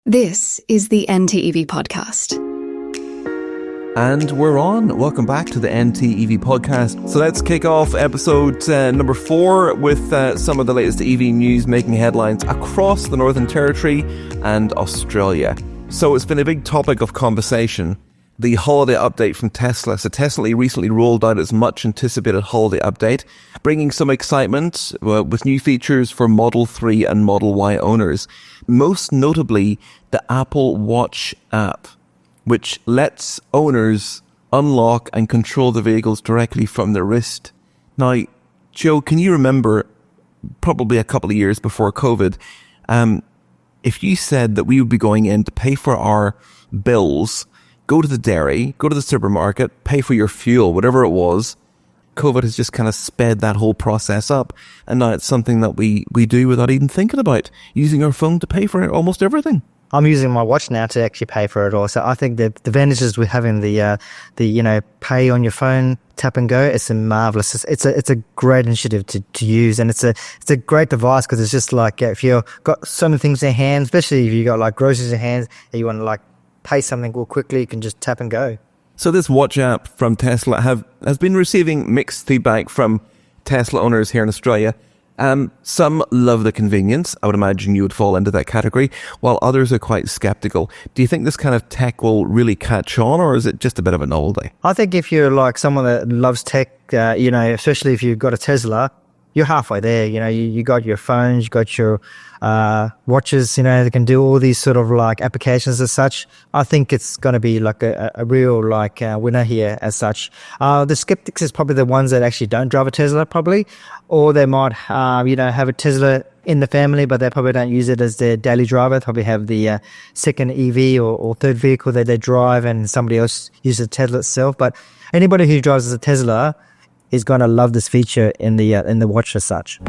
This is the NTEV podcast. And we're on. Welcome back to the NTEV podcast. So let's kick off episode number 4 with some of the latest EV news making headlines across the Northern Territory and Australia. So it's been a big topic of conversation, the holiday update from Tesla. So Tesla recently rolled out its much anticipated holiday update, bringing some excitement with new features for Model 3 and Model Y owners. Most notably, the Apple Watch app, which lets owners unlock and control the vehicles directly from their wrist. Now, Joe, can you remember, probably a couple of years before COVID, if you said that we would be going in to pay for our bills, go to the dairy, go to the supermarket, pay for your fuel, whatever it was, COVID has just kind of sped that whole process up. And now it's something that we do without even thinking about, using our phone to pay for almost everything. I'm using my watch now to actually pay for it all. So I think the advantages with having the pay on your phone, tap and go, it's marvelous. It's a great initiative to use, and it's a great device because it's just like if you've got so many things in your hands, especially if you got like groceries in your hands and you want to like pay something real quickly, you can just tap and go. So this watch app from Tesla has been receiving mixed feedback from Tesla owners here in Australia. Some love the convenience. I would imagine you would fall into that category, while others are quite skeptical. Do you think this kind of tech will really catch on, or is it just a bit of a novelty? I think if you're like someone that loves tech, especially if you've got a Tesla, you're halfway there. You got your phones, you got your watches, they can do all these sort of like applications as such. I think it's going to be like a real like winner here as such. The skeptics is probably the ones that actually don't drive a Tesla probably, or they might, have a Tesla in the family, but they probably don't use it as their daily driver. They probably have the second EV or third vehicle that they drive and somebody else uses the Tesla itself. But anybody who drives a Tesla is going to love this feature in the watch as such.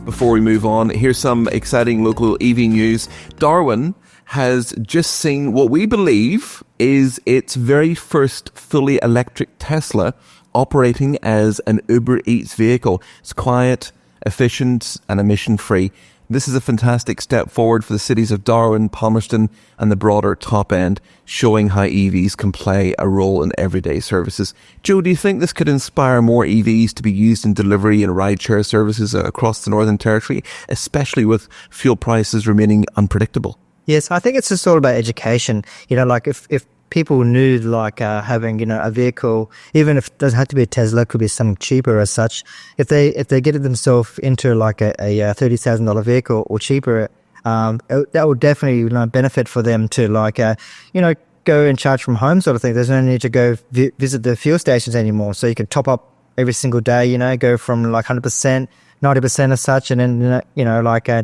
Before we move on, here's some exciting local EV news. Darwin has just seen what we believe is its very first fully electric Tesla operating as an Uber Eats vehicle. It's quiet, efficient, and emission-free. This is a fantastic step forward for the cities of Darwin, Palmerston, and the broader top end, showing how EVs can play a role in everyday services. Joe, do you think this could inspire more EVs to be used in delivery and rideshare services across the Northern Territory, especially with fuel prices remaining unpredictable? Yes, I think it's just all about education. Like if people knew like having a vehicle, even if it doesn't have to be a Tesla, it could be something cheaper as such. If they get themselves into like a $30,000 vehicle or cheaper, that would definitely benefit for them to like go and charge from home sort of thing. There's no need to go visit the fuel stations anymore. So you can top up every single day. Go from like 100%. 90% as such, and then,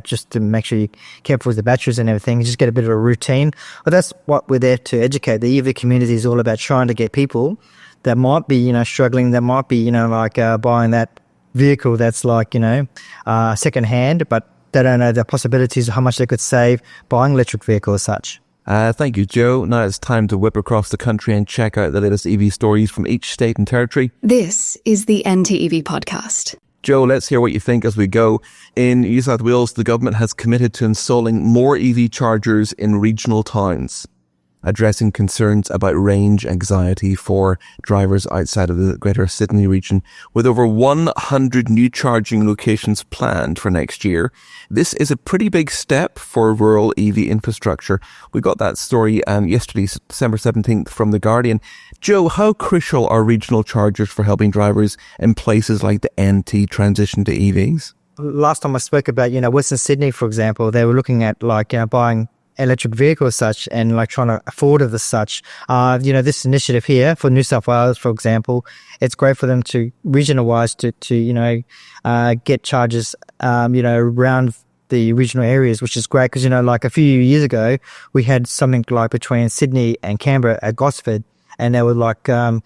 just to make sure you're careful with the batteries and everything, just get a bit of a routine. But that's what we're there to educate. The EV community is all about trying to get people that might be, struggling, that might be, buying that vehicle that's like, second hand, but they don't know the possibilities of how much they could save buying electric vehicle as such. Thank you, Joe. Now it's time to whip across the country and check out the latest EV stories from each state and territory. This is the NTEV podcast. Joe, let's hear what you think as we go. In New South Wales, the government has committed to installing more EV chargers in regional towns, addressing concerns about range anxiety for drivers outside of the Greater Sydney region. With over 100 new charging locations planned for next year, this is a pretty big step for rural EV infrastructure. We got that story yesterday, December 17th, from The Guardian. Joe, how crucial are regional chargers for helping drivers in places like the NT transition to EVs? Last time I spoke about, Western Sydney, for example, they were looking at like buying electric vehicles as such and like trying to afford it as such. This initiative here for New South Wales, for example, it's great for them to regional wise to get charges, around the regional areas, which is great because, like a few years ago, we had something like between Sydney and Canberra at Gosford, and there were like 7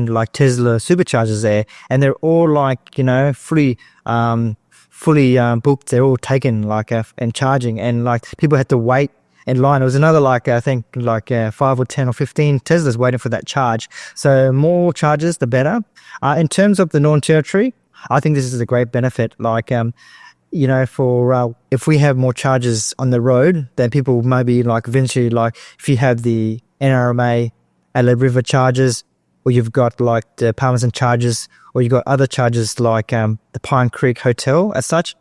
like Tesla superchargers there, and they're all like fully booked. They're all taken like and charging, and like people had to wait in line. It was another I think 5 or 10 or 15 Teslas waiting for that charge. So more charges, the better. In terms of the Northern Territory, I think this is a great benefit. for if we have more chargers on the road, then people maybe like eventually, like if you have the NRMA Adelaide River chargers, or you've got like the Palmerston chargers, or you've got other chargers like the Pine Creek Hotel as such,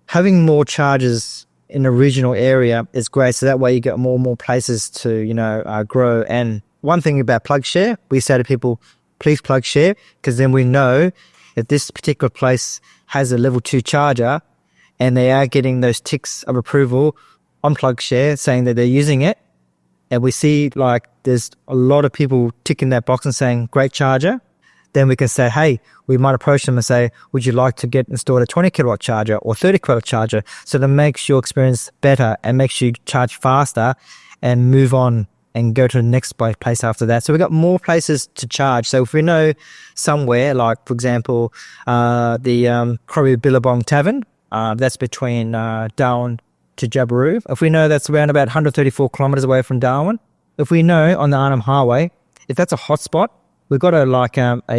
having more chargers in a regional area is great. So that way you get more and more places to, grow. And one thing about plug share, we say to people, please plug share, because then we know that this particular place has a level 2 charger and they are getting those ticks of approval on plug share saying that they're using it. And we see like there's a lot of people ticking that box and saying, great charger. Then we can say, hey, we might approach them and say, would you like to get installed a 20 kilowatt charger or 30 kilowatt charger? So that makes your experience better and makes you charge faster and move on and go to the next place after that. So we've got more places to charge. So if we know somewhere, like, for example, the Corrie Billabong Tavern, that's between Darwin to Jabiru. If we know that's around about 134 kilometres away from Darwin, if we know on the Arnhem Highway, if that's a hotspot, we've got a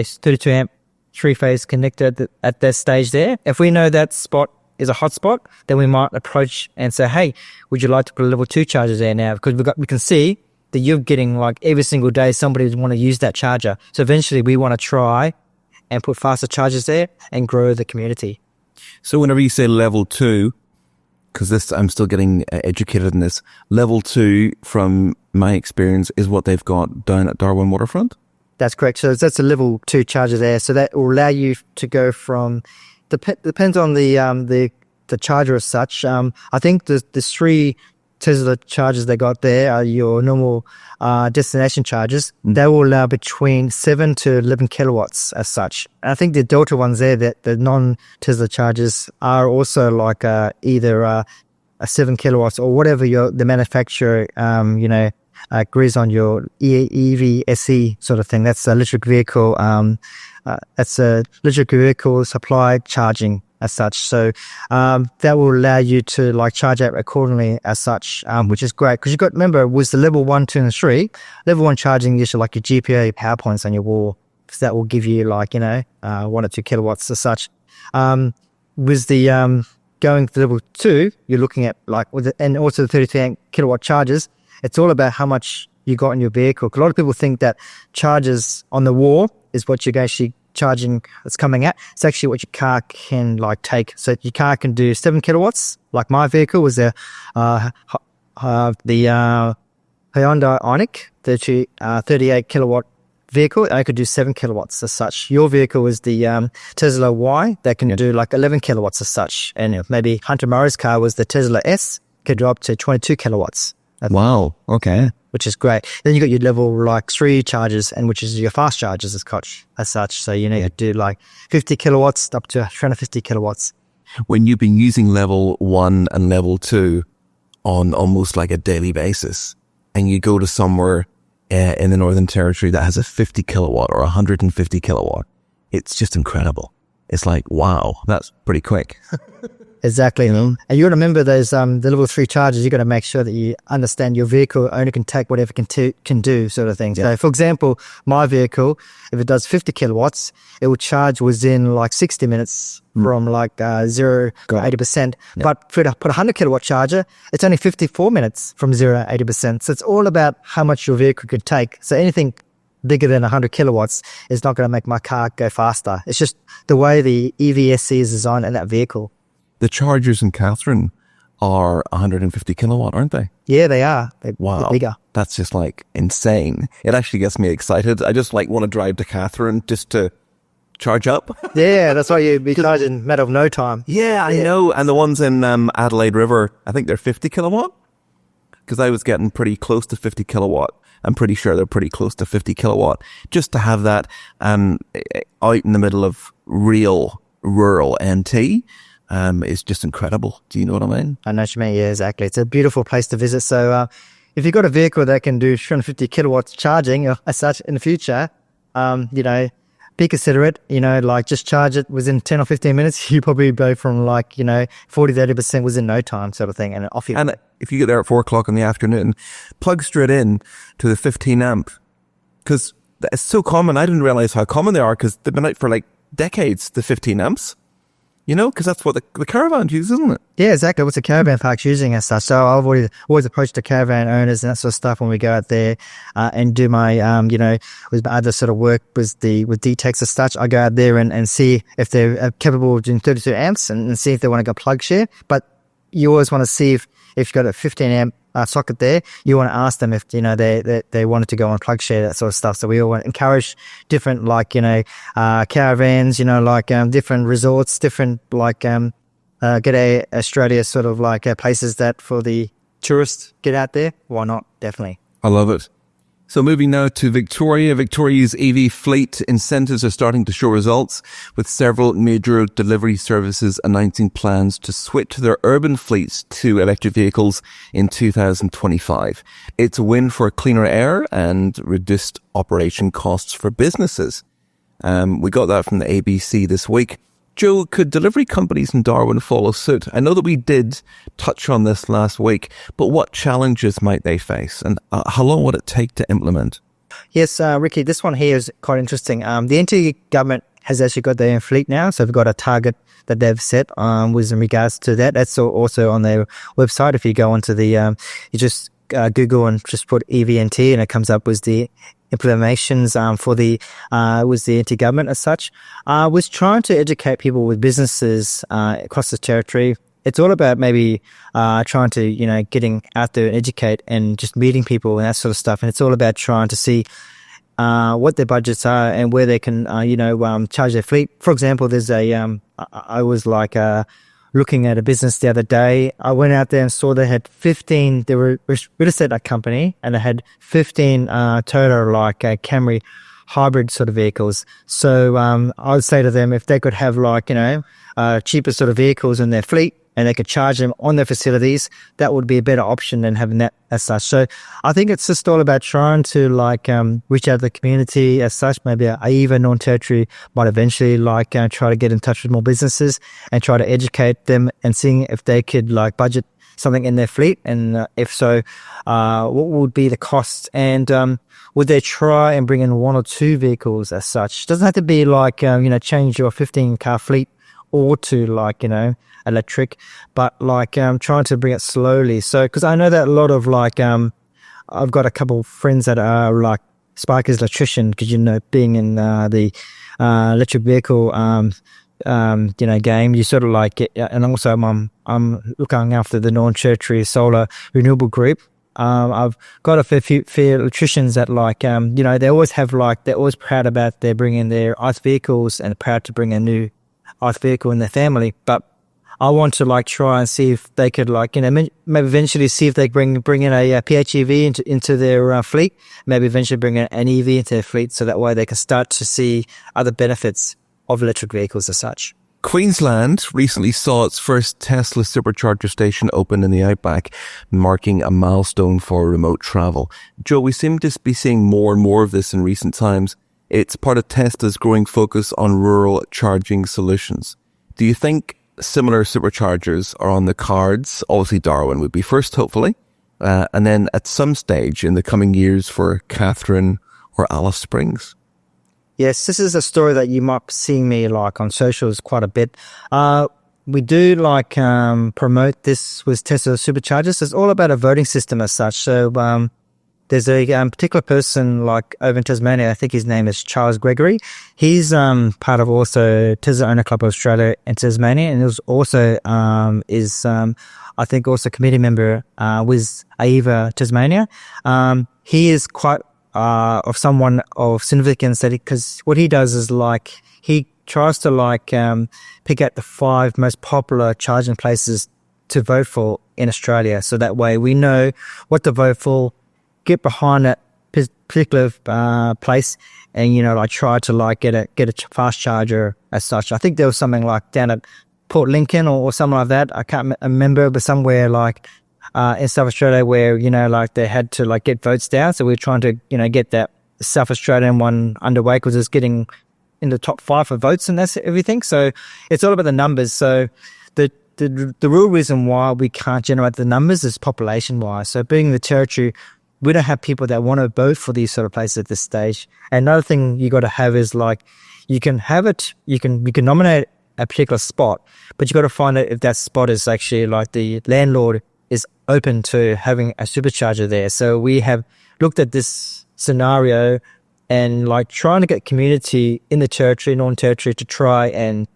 32 amp 3-phase connector at that stage there. If we know that spot is a hotspot, then we might approach and say, hey, would you like to put a level 2 charger there now? Because we can see that you're getting like every single day somebody would want to use that charger. So eventually we want to try and put faster chargers there and grow the community. So whenever you say level 2, because I'm still getting educated in this, level 2 from my experience is what they've got down at Darwin Waterfront? That's correct. So that's a level 2 charger there. So that will allow you to go from, depends on the charger as such. I think the 3 Tesla chargers they got there are your normal destination chargers. They will allow between 7 to 11 kilowatts as such. And I think the Delta ones there, that the non-Tesla chargers are also like either a 7 kilowatts or whatever the manufacturer agrees on your EV SE sort of thing. That's electric vehicle. That's a electric vehicle supply charging as such. So that will allow you to like charge out accordingly as such, which is great because remember, with the level 1, 2, and 3, level 1 charging is like your GPA power points on your wall. So that will give you like 1 or 2 kilowatts as such. With the going to level 2, you're looking at like and also the 32 kilowatt chargers. It's all about how much you got in your vehicle. A lot of people think that chargers on the wall is what you're actually charging that's coming at. It's actually what your car can like take. So your car can do 7 kilowatts. Like my vehicle was the Hyundai Ioniq, 38 kilowatt vehicle. I could do 7 kilowatts as such. Your vehicle is the Tesla Y that can do like 11 kilowatts as such. And maybe Hunter Murray's car was the Tesla S, could do up to 22 kilowatts. Wow. Okay. Which is great. Then you got your level like 3 chargers, and which is your fast chargers as such. So you do like 50 kilowatts up to 350 kilowatts. When you've been using level 1 and level 2 on almost like a daily basis, and you go to somewhere in the Northern Territory that has a 50 kilowatt or 150 kilowatt, it's just incredible. It's like, wow, that's pretty quick. Exactly. And you got to remember those the level 3 chargers, you got to make sure that you understand your vehicle only can take whatever can do sort of thing. Yeah. So for example, my vehicle, if it does 50 kilowatts, it will charge within like 60 minutes from like 0 to 80%. Yeah. But for to put a 100 kilowatt charger, it's only 54 minutes from 0 to 80%. So it's all about how much your vehicle could take. So anything bigger than 100 kilowatts is not going to make my car go faster. It's just the way the EVSC is designed in that vehicle. The chargers in Catherine are 150 kilowatt, aren't they? Yeah, they are. They're bigger. That's just like insane. It actually gets me excited. I just like want to drive to Catherine just to charge up. Yeah, that's why you'd be charged in a matter of no time. Yeah, I know. And the ones in Adelaide River, I think they're 50 kilowatt because I was getting pretty close to 50 kilowatt. I'm pretty sure they're pretty close to 50 kilowatt. Just to have that out in the middle of real rural NT. It's just incredible. Do you know what I mean? I know what you mean. Yeah, exactly. It's a beautiful place to visit. So if you've got a vehicle that can do 350 kilowatts charging as such in the future, be considerate, like just charge it within 10 or 15 minutes. You probably go from 40 to 80% within no time sort of thing. And off you go. And if you get there at 4 o'clock in the afternoon, plug straight in to the 15 amp because it's so common. I didn't realize how common they are because they've been out for like decades, the 15 amps. Because that's what the caravan uses, isn't it? Yeah, exactly. What's a caravan park's using and such. So I've always approached the caravan owners and that sort of stuff when we go out there and do my, with my other sort of work with D-Techs and such. I go out there and see if they're capable of doing 32 amps and see if they want to go plug share. But you always want to see if you've got a 15 amp socket there, you want to ask them if, they wanted to go on plug share, that sort of stuff. So we all want to encourage different, caravans, different resorts, different, G'day Australia sort of places that for the tourists get out there. Why not? Definitely. I love it. So moving now to Victoria. Victoria's EV fleet incentives are starting to show results, with several major delivery services announcing plans to switch their urban fleets to electric vehicles in 2025. It's a win for cleaner air and reduced operation costs for businesses. We got that from the ABC this week. Joe, could delivery companies in Darwin follow suit? I know that we did touch on this last week, but what challenges might they face, and how long would it take to implement? Yes, Ricky, this one here is quite interesting. The NT government has actually got their own fleet now, so they've got a target that they've set with regards to that. That's also on their website. If you go onto the, you just Google and just put EVNT, and it comes up with the implementations for the NT government as such. Was trying to educate people with businesses across the territory. It's all about maybe trying to, getting out there and educate and just meeting people and that sort of stuff. And it's all about trying to see what their budgets are and where they can, charge their fleet. For example, there's I was looking at a business the other day. I went out there and saw they had 15, they were a real estate company, and they had 15 Toyota Camry hybrid sort of vehicles. So I would say to them, if they could have cheaper sort of vehicles in their fleet and they could charge them on their facilities, that would be a better option than having that as such. So I think it's just all about trying to reach out to the community as such. Maybe AIVA non-territory might eventually try to get in touch with more businesses and try to educate them and seeing if they could budget something in their fleet, and if so, what would be the cost, and would they try and bring in one or two vehicles as such? It doesn't have to be change your 15 car fleet or to electric, but trying to bring it slowly. So because I know that a lot of I've got a couple of friends that are Sparky's electrician, because being in the electric vehicle game, you sort of and also I'm looking after the non-territory solar renewable group. I've got a fair electricians that they always have they're always proud about their bringing their ICE vehicles and proud to bring a new ICE vehicle in their family. But I want to try and see if they could maybe eventually see if they bring in a PHEV into their fleet, maybe eventually bring an EV into their fleet, so that way they can start to see other benefits of electric vehicles as such. Queensland recently saw its first Tesla supercharger station open in the outback, marking a milestone for remote travel. Joe, we seem to be seeing more and more of this in recent times. It's part of Tesla's growing focus on rural charging solutions. Do you think similar superchargers are on the cards? Obviously, Darwin would be first, hopefully, and then at some stage in the coming years for Catherine or Alice Springs. Yes, this is a story that you might be seeing me on socials quite a bit. We do promote this with Tesla superchargers. It's all about a voting system as such. So there's a particular person over in Tasmania. I think his name is Charles Gregory. He's part of also Tesla Owner Club of Australia and Tasmania, and he was also I think also committee member with AIVA Tasmania. He is quite of someone of significance, because what he does is he tries to pick out the 5 most popular charging places to vote for in Australia, so that way we know what to vote for, get behind that particular place, and try to get a fast charger as such. I think there was something down at Port Lincoln or something like that. I can't remember, but somewhere in South Australia where they had to get votes down. So we're trying to get that South Australian one underway, because it's getting in the top 5 for votes, and that's everything. So it's all about the numbers. So the real reason why we can't generate the numbers is population wise. So being the territory, we don't have people that want to vote for these sort of places at this stage. And another thing you got to have is you can have it, you can nominate a particular spot, but you got to find out if that spot is actually like the landlord is open to having a supercharger there. So we have looked at this scenario and like trying to get community in the territory, non-territory, to try and,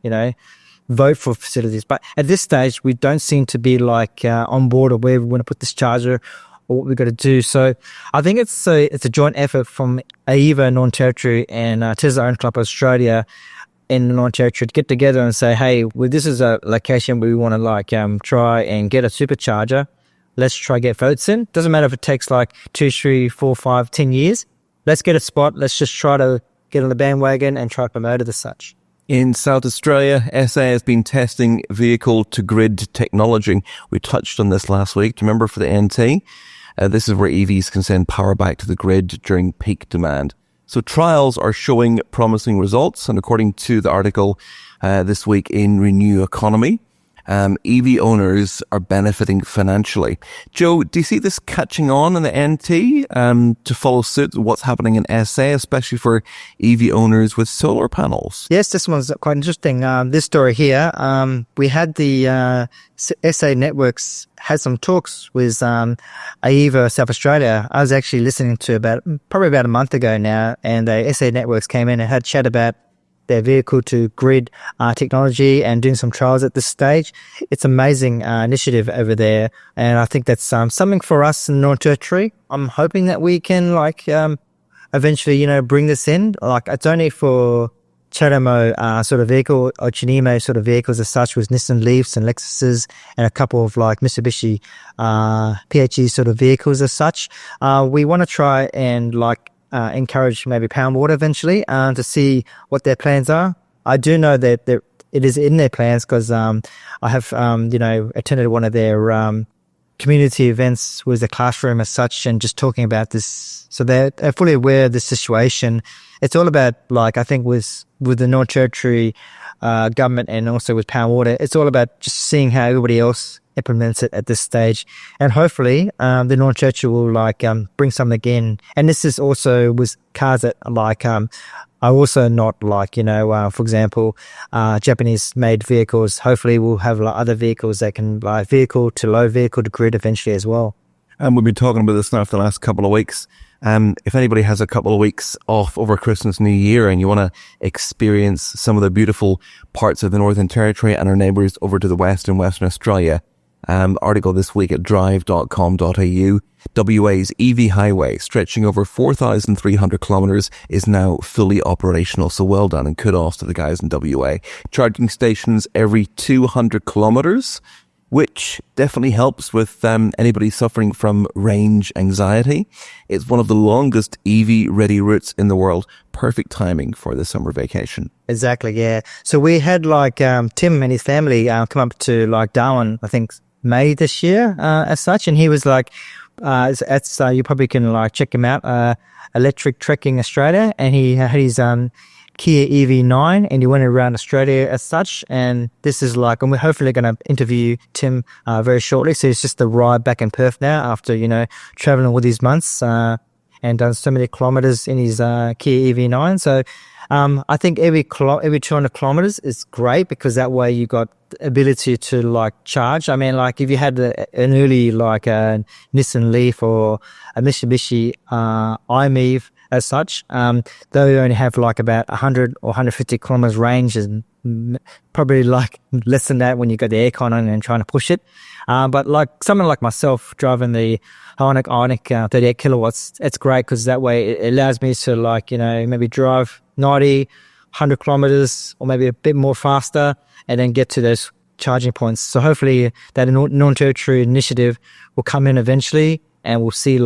vote for facilities. But at this stage, we don't seem to be like on board or where we want to put this charger or what we've got to do. So I think it's a joint effort from AEVA non-territory and Tesla Owned Club Australia in the non-territory to get together and say, hey, well, this is a location where we want to try and get a supercharger. Let's try get votes in. Doesn't matter if it takes like 2, 3, 4, 5, 10 years. Let's get a spot. Let's just try to get on the bandwagon and try to promote it as such. In South Australia, SA has been testing vehicle-to-grid technology. We touched on this last week. Do you remember for the NT? This is where EVs can send power back to the grid during peak demand. So trials are showing promising results. And according to the article this week in Renew Economy, EV owners are benefiting financially. Joe, do you see this catching on in the NT to follow suit with what's happening in SA, especially for EV owners with solar panels? Yes, this one's quite interesting. This story here, we had the SA Networks had some talks with AEVA South Australia. I was actually listening to probably about a month ago now, and SA Networks came in and had chat about their vehicle-to-grid technology and doing some trials at this stage. It's an amazing initiative over there, and I think that's something for us in the Northern Territory. I'm hoping that we can eventually, bring this in. Like, it's only for Chatamo sort of vehicle or Chinimo sort of vehicles as such, with Nissan Leafs and Lexuses and a couple of like Mitsubishi PHE sort of vehicles as such. We want to try and encourage maybe Power Water eventually to see what their plans are. I do know that it is in their plans because I have attended one of their community events with the classroom as such and just talking about this. So they're fully aware of the situation. It's all about, I think with the North Territory government and also with Power Water, it's all about just seeing how everybody else implements it at this stage. And hopefully the North Territory will bring something again. And this is also with cars that are also not for example, Japanese made vehicles. Hopefully we'll have other vehicles that can vehicle to grid eventually as well. And we've been talking about this now for the last couple of weeks. If anybody has a couple of weeks off over Christmas, New Year, and you want to experience some of the beautiful parts of the Northern Territory and our neighbours over to the west in Western Australia, article this week at drive.com.au, WA's EV highway, stretching over 4,300 kilometres, is now fully operational. So well done and kudos to the guys in WA. Charging stations every 200 kilometres, which definitely helps with anybody suffering from range anxiety. It's one of the longest EV-ready routes in the world. Perfect timing for the summer vacation. Exactly, yeah. So we had Tim and his family come up to Darwin, I think May this year as such, and he was you probably can check him out, Electric Trekking Australia, and he had his Kia EV9 and he went around Australia as such. And this is and we're hopefully going to interview Tim very shortly. So it's just the ride back in Perth now after, traveling all these months and done so many kilometers in his Kia EV9. So I think every 200 kilometers is great because that way you got the ability to charge. I mean, if you had an early a Nissan Leaf or a Mitsubishi iMeave as such, they only have about 100 or 150 kilometers range, and probably less than that when you got the aircon on and trying to push it. But someone like myself driving the Ioniq 38 kilowatts, it's great because that way it allows me to maybe drive 90, 100 kilometers or maybe a bit more faster and then get to those charging points. So hopefully that non-territory initiative will come in eventually, and we'll see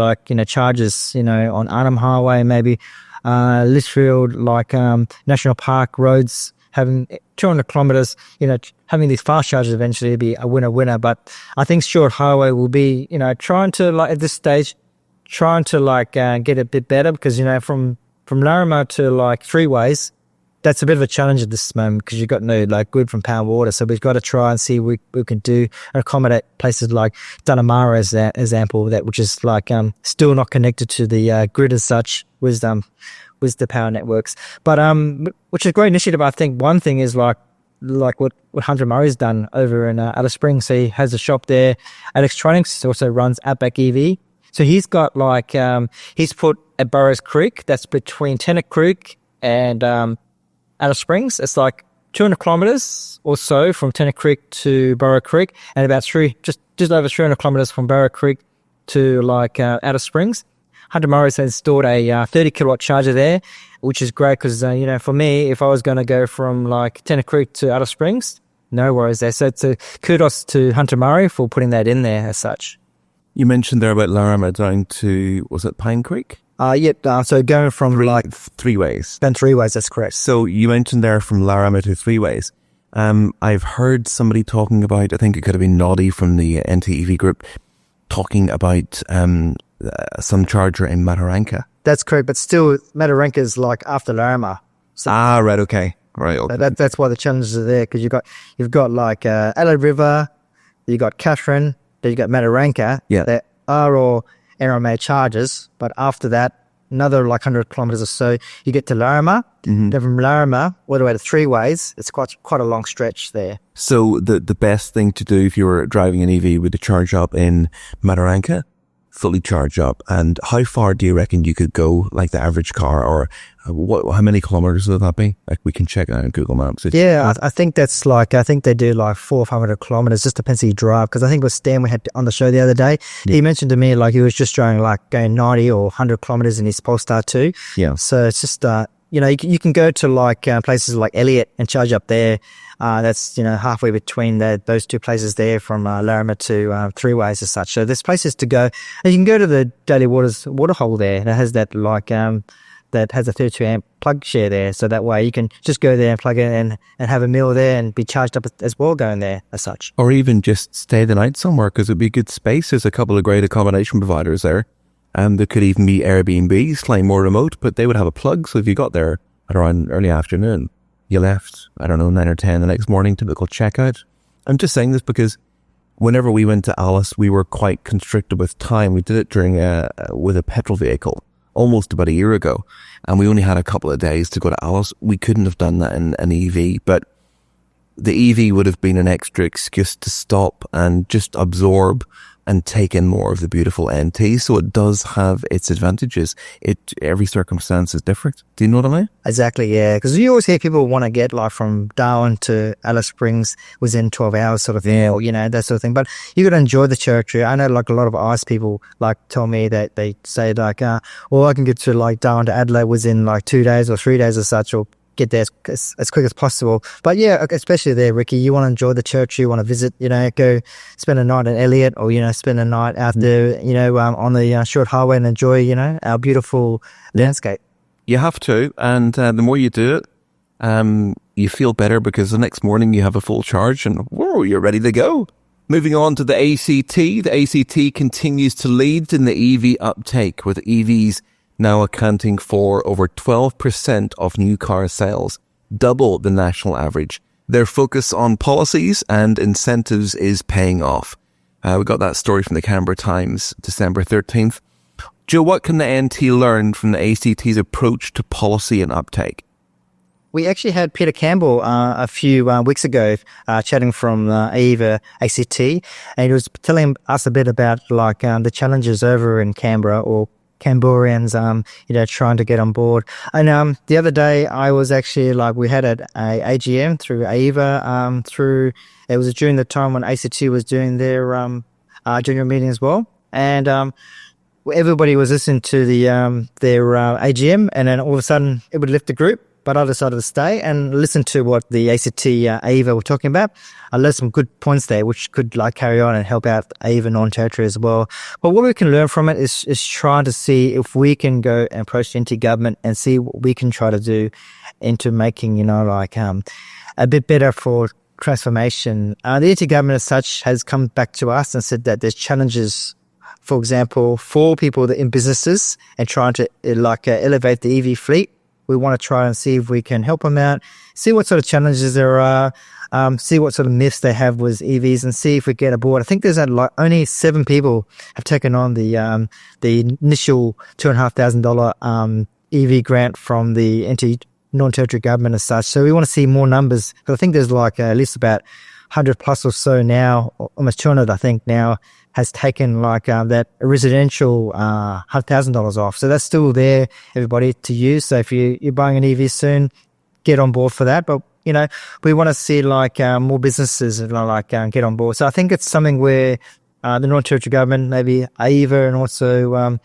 charges on Arnhem Highway, maybe Litchfield, National Park roads, having 200 kilometers, having these fast chargers eventually will be a winner. But I think short highway will be, trying to at this stage, trying to get a bit better because, from Larrimah to freeways, that's a bit of a challenge at this moment because you've got no good from Power Water. So we've got to try and see what we can do and accommodate places like Dunnamara as that example, which is still not connected to the grid as such with the power networks. But which is a great initiative. I think one thing is like what Hunter Murray's done over in Alice Springs. So he has a shop there. Electronics also runs Outback EV. So he's got like, he's put at Burrows Creek, that's between Tennant Creek and Alice Springs. It's like 200 kilometers or so from Tennant Creek to Burrow Creek, and about just over 300 kilometers from Burrow Creek to like Alice Springs. Hunter Murray's has installed a 30 kilowatt charger there, which is great because, for me, if I was going to go from like Tennant Creek to Alice Springs, no worries there. So it's a kudos to Hunter Murray for putting that in there as such. You mentioned there about Larama down to, was it Pine Creek? So going from three ways. Then 3 ways, that's correct. So you mentioned there from Larama to 3 ways. I've heard somebody talking about, I think it could have been Noddy from the NTEV group, talking about some charger in Mataranka. That's correct, but still Mataranka is like after Larama. So right, okay. Right, okay. That's why the challenges are there, because you've got like Adelaide River, you got Catherine, then you got Mataranka. Yeah. That are all NRMA charges, but after that, another like 100 kilometers or so, you get to Larama. Mm-hmm. Then from Larama all the way to 3 ways, it's quite a long stretch there. So the best thing to do if you were driving an EV would to charge up in Mataranka, fully charge up. And how far do you reckon you could go, like the average car, or how many kilometers would that be? Like we can check out on Google Maps. I think that's like, I think they do like 400 or 500 kilometers. Just depends how you drive. Because I think with Stan we had on the show the other day, he mentioned to me like he was just going 90 or 100 kilometers in his Polestar 2. Yeah. So it's just, you can go to like places like Elliot and charge up there. That's, halfway between those 2 places there from Larama to 3 ways as such. So there's places to go. And you can go to the Daily Waters waterhole there that has that like, that has a 32 amp plug share there. So that way you can just go there and plug it in and have a meal there and be charged up as well going there as such. Or even just stay the night somewhere, because it'd be good space. There's a couple of great accommodation providers there. And there could even be Airbnbs, slightly more remote, but they would have a plug. So if you got there at around early afternoon, you left, 9 or 10 the next morning, typical checkout. I'm just saying this because whenever we went to Alice, we were quite constricted with time. We did it during with a petrol vehicle almost about a year ago, and we only had a couple of days to go to Alice. We couldn't have done that in an EV, but the EV would have been an extra excuse to stop and just absorb and take in more of the beautiful NT. So it does have its advantages. Every circumstance is different. Do you know what I mean? Exactly, yeah. Because you always hear people want to get like from Darwin to Alice Springs within 12 hours sort of thing, or, that sort of thing. But you got to enjoy the territory. I know like a lot of ICE people like tell me that they say like, I can get to like Darwin to Adelaide within like 2 days or 3 days or such, or get there as quick as possible. But yeah, especially there, Ricky, you want to enjoy the church, you want to visit, go spend a night in Elliot, or, spend a night out there, on the short highway and enjoy, our beautiful landscape. You have to. And the more you do it, you feel better because the next morning you have a full charge and whoa, you're ready to go. Moving on to the ACT. The ACT continues to lead in the EV uptake, with EVs now accounting for over 12% of new car sales, double the national average. Their focus on policies and incentives is paying off. We got that story from the Canberra Times, December 13th. Joe, what can the NT learn from the ACT's approach to policy and uptake? We actually had Peter Campbell a few weeks ago chatting from AEVA ACT, and he was telling us a bit about like the challenges over in Canberra, or Canberrians, trying to get on board. And the other day, I was actually we had a AGM through AEVA. It was during the time when ACT was doing their general meeting as well, and everybody was listening to their AGM, and then all of a sudden it would lift the group. But I decided to stay and listen to what the ACT AEVA were talking about. I learned some good points there, which could carry on and help out AEVA non-territory as well. But what we can learn from it is trying to see if we can go and approach the NT government and see what we can try to do into making, a bit better for transformation. The NT government as such has come back to us and said that there's challenges, for example, for people that in businesses and trying to elevate the EV fleet. We want to try and see if we can help them out, see what sort of challenges there are, see what sort of myths they have with EVs, and see if we get aboard. I think there's only 7 people have taken on the initial $2,500 EV grant from the NT non-territory government as such. So we want to see more numbers. Because I think there's like at least about 100 plus or so now, almost 200 I think now, has taken like that residential $100,000 off. So that's still there, everybody, to use. So if you're buying an EV soon, get on board for that. But we want to see like more businesses like get on board. So I think it's something where the non-territory government, maybe AEVA, and also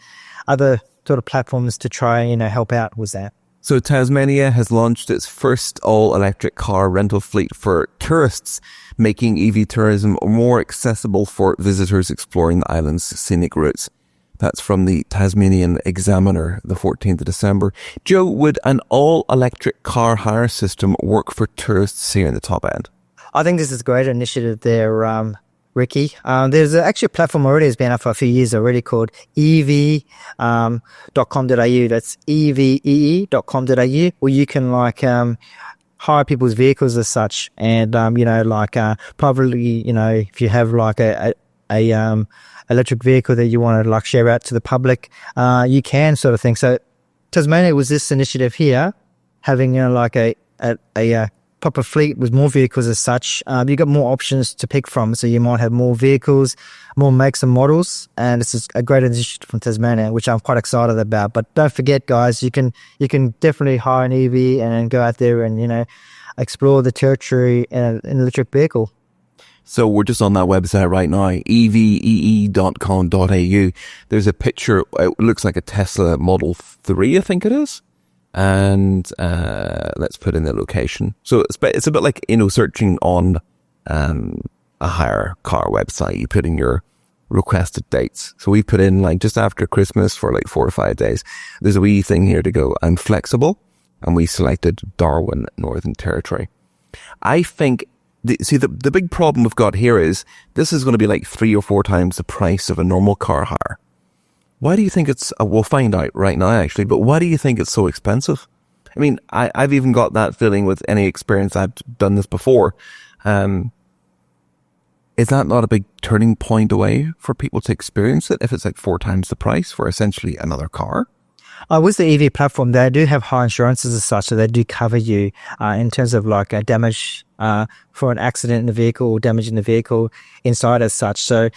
other sort of platforms to try help out with that. So Tasmania has launched its first all-electric car rental fleet for tourists, making EV tourism more accessible for visitors exploring the island's scenic routes. That's from the Tasmanian Examiner, the 14th of December. Joe, would an all-electric car hire system work for tourists here in the top end? I think this is a great initiative there, Ricky. There's actually a platform already that's been up for a few years already called ev.com.au. That's evee.com.au, where you can like hire people's vehicles as such, and probably if you have like a electric vehicle that you want to like share out to the public, you can, sort of thing. So Tasmania was this initiative here, having like a proper fleet with more vehicles as such. You got more options to pick from, so you might have more vehicles, more makes and models, and this is a great initiative from Tasmania, which I'm quite excited about. But don't forget, guys, you can definitely hire an EV and go out there and explore the territory in an electric vehicle. So we're just on that website right now, evee.com.au. There's a picture, it looks like a Tesla Model 3, I think it is. And let's put in the location. So it's a bit like searching on a hire car website. You put in your requested dates. So we put in like just after Christmas for like 4 or 5 days. There's a wee thing here to go, I'm flexible, and we selected Darwin, Northern Territory. I think the big problem we've got here is this is going to be like 3 or 4 times the price of a normal car hire. Why do you think it's, we'll find out right now actually, but why do you think it's so expensive? I mean, I've even got that feeling with any experience. I've done this before. Is that not a big turning point away for people to experience it if it's like 4 times the price for essentially another car? With the EV platform, they do have high insurances as such, so they do cover you in terms of like damage for an accident in the vehicle or damage in the vehicle inside as such. So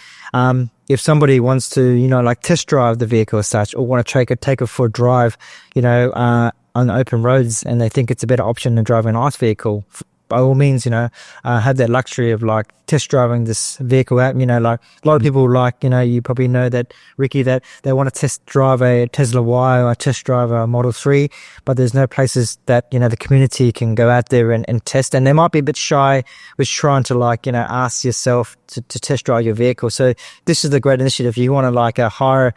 if somebody wants to, like test drive the vehicle as such, or want to take it for a drive, on open roads, and they think it's a better option than driving an ICE vehicle, by all means, have that luxury of like test driving this vehicle out. Like a lot of people you probably know that, Ricky, that they want to test drive a Tesla Y or test drive a Model 3, but there's no places that, the community can go out there and test. And they might be a bit shy with trying to ask yourself to test drive your vehicle. So this is the great initiative. You want to hire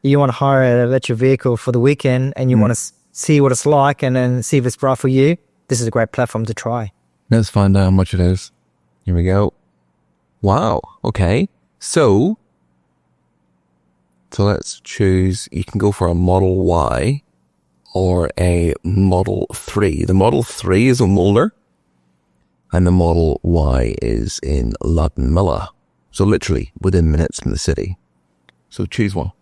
an electric vehicle for the weekend, and you want to see what it's like and then see if it's right for you. This is a great platform to try. Let's find out how much it is. Here we go. Wow. Okay. So let's choose. You can go for a Model Y or a Model 3. The Model 3 is in Mulner, and the Model Y is in Luddenmilla. So literally within minutes from the city. So choose one.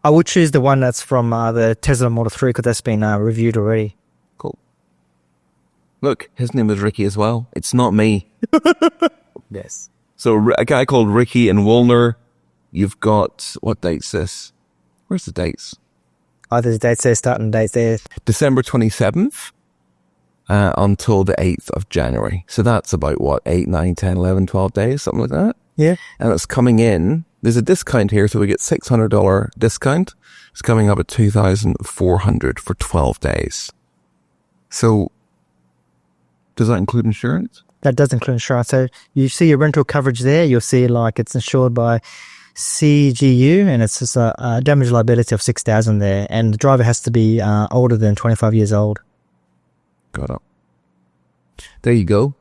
I would choose the one that's from the Tesla Model 3 because that's been reviewed already. Look, his name is Ricky as well. It's not me. Yes. So a guy called Ricky in Woolner. You've got, what date's this? Where's the dates? There's dates there, starting dates there. December 27th until the 8th of January. So that's about what, 8, 9, 10, 11, 12 days, something like that? Yeah. And it's coming in. There's a discount here, so we get $600 discount. It's coming up at $2,400 for 12 days. So does that include insurance? That does include insurance. So you see your rental coverage there. You'll see it's insured by CGU, and it's just a damage liability of $6,000 there. And the driver has to be older than 25 years old. Got it. There you go.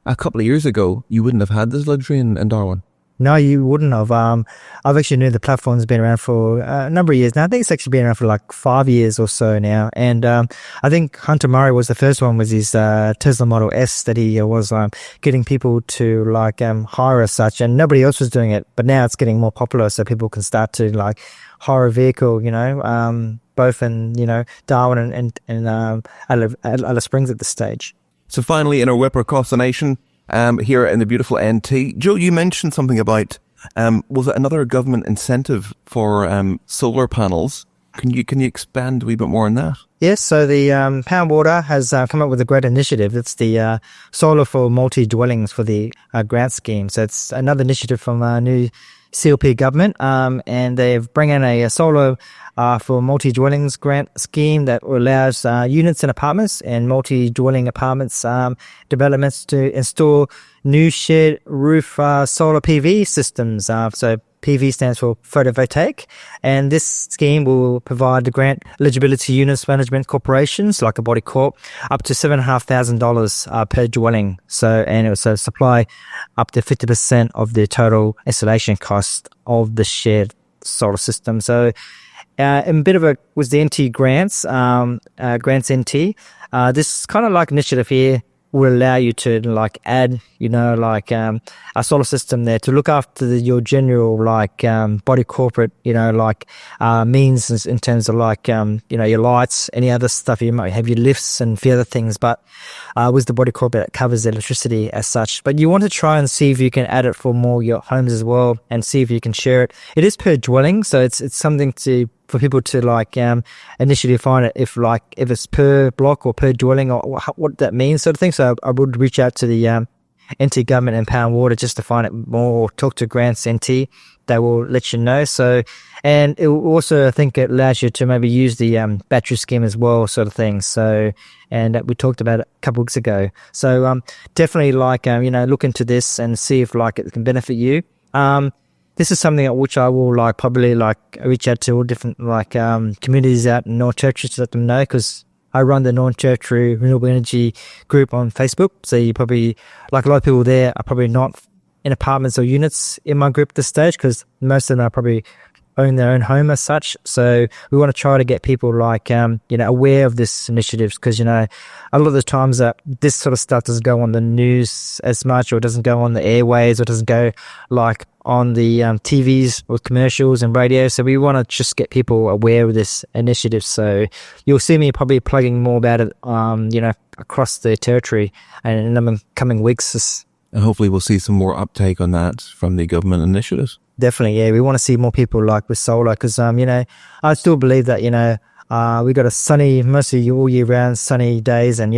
A couple of years ago, you wouldn't have had this luxury in Darwin. No, you wouldn't have. I've actually knew the platform's been around for a number of years now. I think it's actually been around for like 5 years or so now. And I think Hunter Murray was the first one with his Tesla Model S that he was getting people to like hire as such, and nobody else was doing it. But now it's getting more popular, so people can start to like hire a vehicle, both in Darwin and Alice Springs at this stage. So finally, in our whip across the nation, here in the beautiful NT, Joe, you mentioned something about was it another government incentive for solar panels? Can you expand a wee bit more on that? Yes, so the Pound Water has come up with a great initiative. It's the Solar for Multi-Dwellings for the grant scheme. So it's another initiative from a new CLP government, and they've bring in a solar for multi-dwellings grant scheme that allows units and apartments and multi-dwelling apartments developments to install new shared roof solar PV systems. So PV stands for photovoltaic, and this scheme will provide the grant eligibility to units management corporations like a body corp up to $7,500 per dwelling. So, and it will supply up to 50% of the total installation cost of the shared solar system. So, a bit of was the NT grants, grants NT. This kind of like initiative here will allow you to like add, a solar system there to look after your general body corporate, means in terms of your lights, any other stuff. You might have your lifts and a few other things, but with the body corporate that covers the electricity as such. But you want to try and see if you can add it for more your homes as well, and see if you can share it. It is per dwelling, so it's something for people to initially find it if it's per block or per dwelling or what that means sort of thing. So I would reach out to the NT government and Pound Water just to find it more, or talk to Grants NT. They will let you know. So, and it will also, I think it allows you to maybe use the battery scheme as well, sort of thing. So, and we talked about it a couple of weeks ago. So definitely look into this and see if it can benefit you. This is something at which I will probably reach out to all different communities out in North Territory to let them know, because I run the North Territory Renewable Energy group on Facebook. So you probably, a lot of people there are probably not in apartments or units in my group at this stage, because most of them are probably own their own home as such. So we want to try to get people aware of this initiatives, because a lot of the times that this sort of stuff doesn't go on the news as much, or doesn't go on the airways, or doesn't go on the TVs or commercials and radio. So we want to just get people aware of this initiative. So you'll see me probably plugging more about it across the territory and in the coming weeks. And hopefully we'll see some more uptake on that from the government initiatives. Definitely, yeah. We want to see more people with solar, because I still believe that we got a sunny, mostly all year round sunny days, and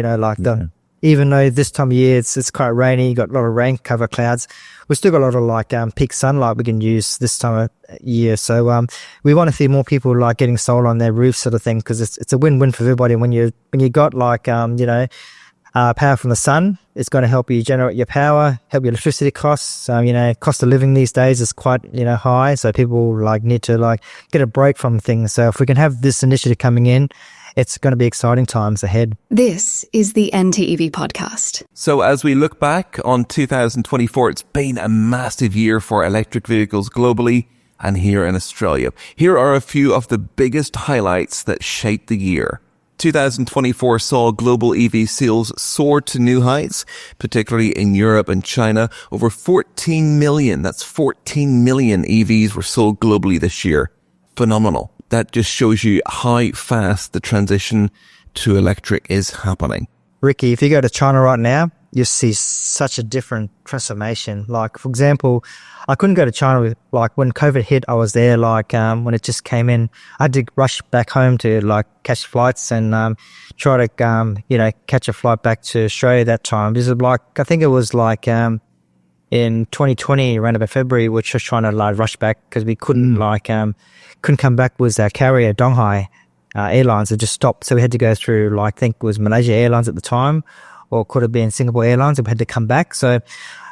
even though this time of year it's quite rainy, got a lot of rain cover clouds, we still got a lot of peak sunlight we can use this time of year. So we want to see more people getting solar on their roofs, sort of thing, because it's a win-win for everybody. When you got power from the sun, it's going to help you generate your power, help your electricity costs. Cost of living these days is quite high, so people need to get a break from things. So if we can have this initiative coming in, it's going to be exciting times ahead. This is the NTEV podcast. So as we look back on 2024, it's been a massive year for electric vehicles globally and here in Australia. Here are a few of the biggest highlights that shaped the year. 2024 saw global EV sales soar to new heights, particularly in Europe and China. Over 14 million, that's 14 million EVs were sold globally this year. Phenomenal. That just shows you how fast the transition to electric is happening. Ricky, if you go to China right now, you see such a different transformation. For example, I couldn't go to China when COVID hit. I was there when it just came in. I had to rush back home to catch flights and try to catch a flight back to Australia that time. This is I think it was in 2020 around about February, we're just trying to rush back because we couldn't couldn't come back with our carrier Donghai Airlines. It just stopped, so we had to go through I think it was Malaysia Airlines at the time, or could have been Singapore Airlines. We had to come back. So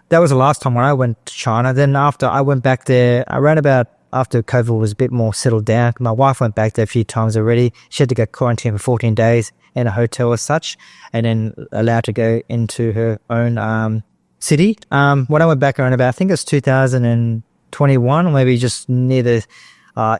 that was the last time when I went to China. Then after I went back there, around about after COVID was a bit more settled down, my wife went back there a few times already. She had to go quarantine for 14 days in a hotel as such, and then allowed to go into her own city. When I went back around about, I think it was 2021, or maybe just near the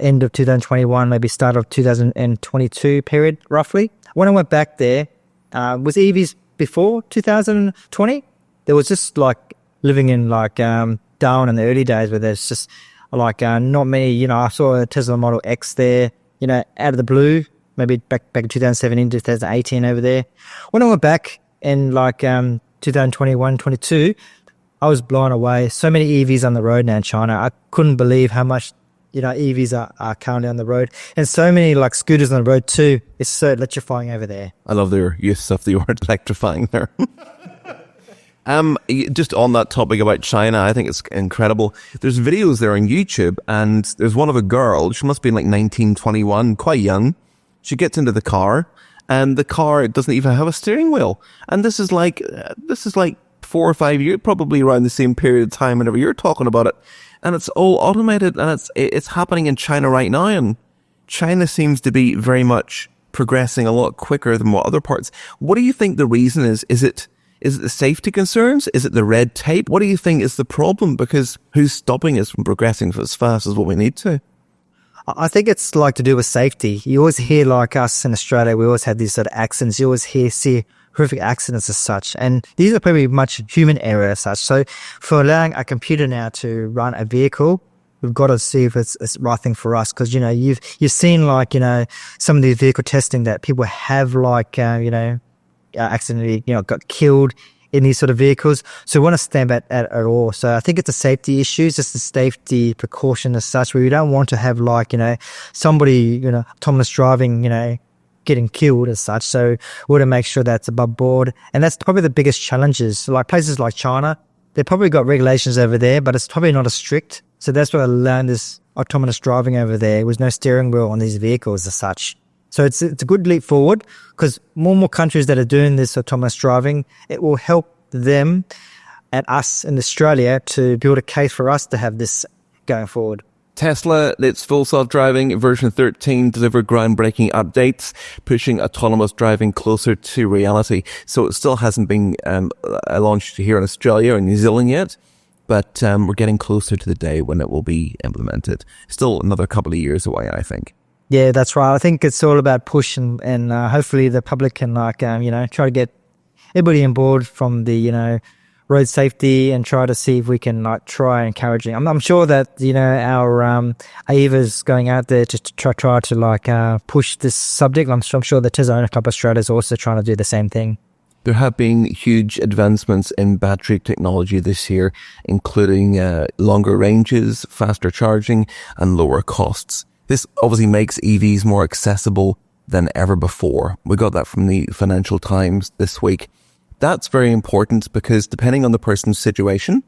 end of 2021, maybe start of 2022 period, roughly. When I went back there, was EVs before 2020? There was just like living in like Darwin in the early days where there's just like not many, I saw a Tesla Model X there, out of the blue, maybe back in 2017, 2018 over there. When I went back in like 2021, 22, I was blown away. So many EVs on the road now in China. I couldn't believe how much EVs are currently on the road, and so many like scooters on the road too. It's so electrifying over there. I love their use of the word electrifying there. Just on that topic about China, I think it's incredible. There's videos there on YouTube, and there's one of a girl. She must be like 19, 21, quite young. She gets into the car, and the car doesn't even have a steering wheel. And this is like 4 or 5 years, probably around the same period of time whenever you're talking about it. And it's all automated, and it's happening in China right now. And China seems to be very much progressing a lot quicker than what other parts. What do you think the reason is? Is it the safety concerns? Is it the red tape? What do you think is the problem? Because who's stopping us from progressing as fast as what we need to? I think it's like to do with safety. You always hear, like us in Australia, we always have these sort of accidents. You always see horrific accidents as such. And these are probably much human error as such. So for allowing a computer now to run a vehicle, we've got to see if it's the right thing for us. Because, you've seen like, some of the vehicle testing that people have like, accidentally, got killed in these sort of vehicles. So we want to stand back at all. So I think it's a safety issue, it's just a safety precaution as such, where we don't want to have like, somebody, autonomous driving, getting killed as such. So we want to make sure that's above board. And that's probably the biggest challenges. So like places like China, they've probably got regulations over there, but it's probably not as strict. So that's why I learned this autonomous driving over there. With no steering wheel on these vehicles as such. So it's a good leap forward, because more and more countries that are doing this autonomous driving, it will help them and us in Australia to build a case for us to have this going forward. Tesla, its full self-driving version 13 delivered groundbreaking updates, pushing autonomous driving closer to reality. So it still hasn't been launched here in Australia or New Zealand yet, but we're getting closer to the day when it will be implemented. Still another couple of years away, I think. Yeah, that's right. I think it's all about push, and hopefully the public can try to get everybody on board from the road safety, and try to see if we can try encouraging. I'm sure that our AEVA's going out there to try to push this subject. I'm sure the Tesla Owner Club Australia is also trying to do the same thing. There have been huge advancements in battery technology this year, including longer ranges, faster charging, and lower costs. This obviously makes EVs more accessible than ever before. We got that from the Financial Times this week. That's very important, because depending on the person's situation,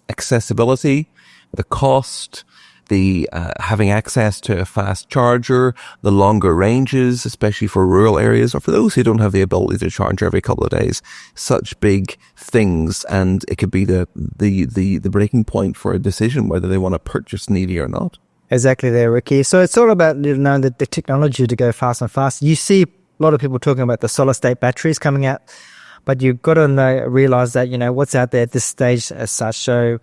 accessibility, the cost, the having access to a fast charger, the longer ranges, especially for rural areas, or for those who don't have the ability to charge every couple of days, such big things, and it could be the breaking point for a decision whether they want to purchase an EV or not. Exactly there, Ricky. So it's all about the technology to go fast and fast. You see a lot of people talking about the solid state batteries coming out, but you've got to realize that what's out there at this stage as such. So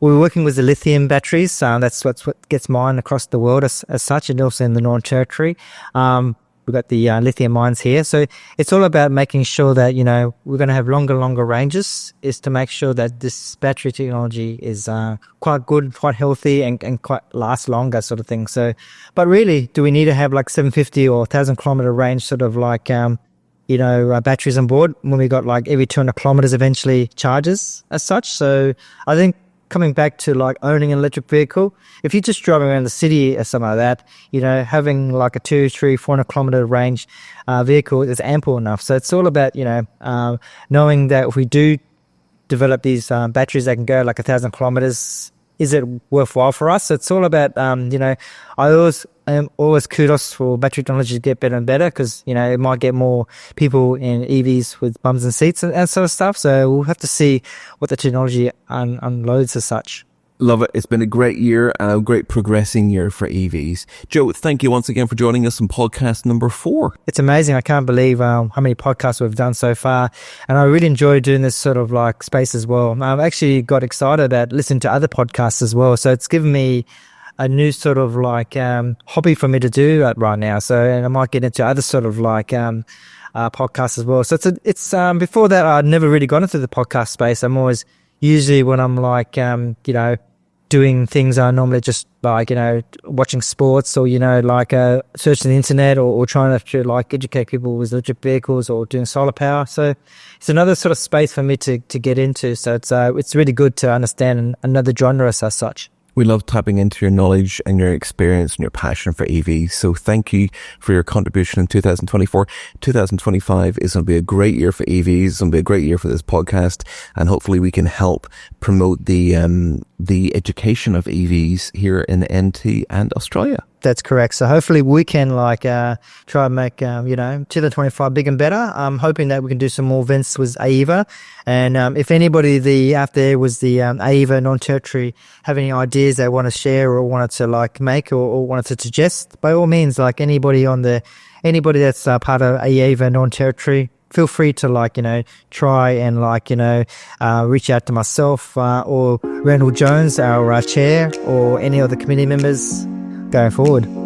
we're working with the lithium batteries. That's what gets mined across the world as such, and also in the Northern Territory. We've got the lithium mines here. So it's all about making sure that, we're going to have longer ranges, is to make sure that this battery technology is quite good, quite healthy, and quite lasts longer sort of thing. So, but really, do we need to have like 750 or 1,000 kilometer range sort of like, batteries on board, when we got like every 200 kilometers eventually charges as such? So I think, coming back to like owning an electric vehicle, if you're just driving around the city or something like that, having like a 200, 300, 400 kilometer range vehicle is ample enough. So it's all about, knowing that if we do develop these batteries that can go like 1,000 kilometers, is it worthwhile for us? So it's all about, I always kudos for battery technology to get better and better, because, it might get more people in EVs with bums and seats and sort of stuff. So we'll have to see what the technology unloads as such. Love it. It's been a great year and a great progressing year for EVs. Joe, thank you once again for joining us on podcast number 4. It's amazing. I can't believe how many podcasts we've done so far. And I really enjoy doing this sort of like space as well. I've actually got excited at listening to other podcasts as well. So it's given me a new sort of like hobby for me to do right now. So, and I might get into other sort of like podcasts as well. So it's before that, I'd never really gone into the podcast space. I'm always usually when I'm like, doing things I normally just like, watching sports or, like searching the internet or trying to like educate people with electric vehicles or doing solar power. So it's another sort of space for me to get into. So it's really good to understand another genre as such. We love tapping into your knowledge and your experience and your passion for EVs. So thank you for your contribution in 2024. 2025 is going to be a great year for EVs. It's going to be a great year for this podcast. And hopefully we can help promote the education of EVs here in NT and Australia. That's correct. So hopefully we can like try and make 2025 big and better. I'm hoping that we can do some more events with AEVA. And if anybody out there was the AEVA non-territory have any ideas they want to share or wanted to like make or wanted to suggest, by all means, like anybody that's part of AEVA non-territory, feel free to like, try and like, reach out to myself or Randall Jones, our chair, or any other committee members going forward.